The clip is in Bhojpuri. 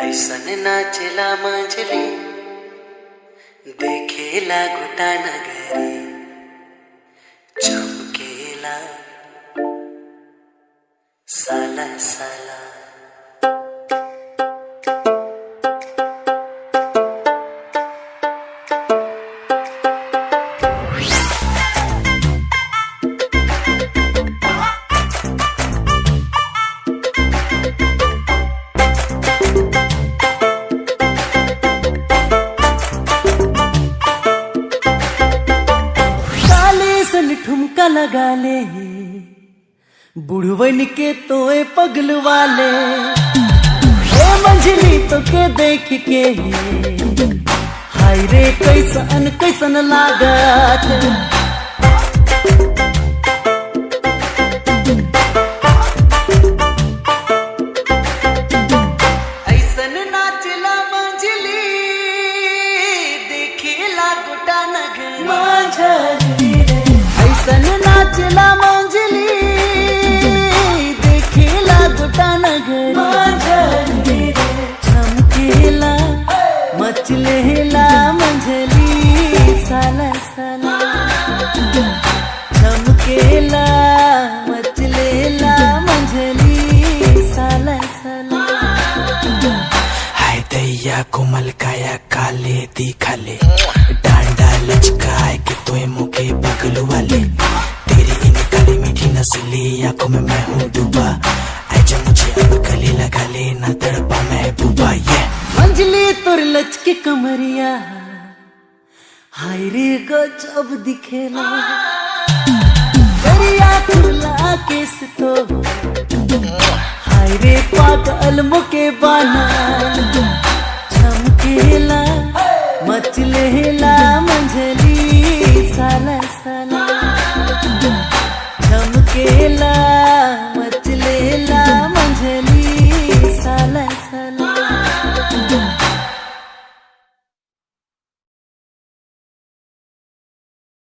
ऐसन नाचेला मंजरी देखेला गोटा नगरी चमकेला साला साला। ठुमका लगा ले बुढ़वन के तोए पगल वाले ए मंझली तो के देख के हाय रे कैसन कैसन लागत। ऐसन नाचला मंझली देखेला गोटा नगर मंझली ऐसन नाचला मंजली देखेला गोटा नगर मंजली चमकेला मचलेला मंजली साला साला। चमकेला मचलेला मंजली साला साला। हाय दैया कोमल काया काले दिखाले डांडा लचकाए के तोए मुके बगल वाले तेरी इन काली मीठी नस्ली आंखों में मैं हूँ डूबा आजा मुझे अब गले लगा ले ना तड़पा महबूबा। ये मंजली तुर लचके कमरिया हाय रे गजब दिखेला दरिया खुला केस तो हाय रे पागल मुके बाना चमकेला मचलेला मंजली साला साला। चमकेला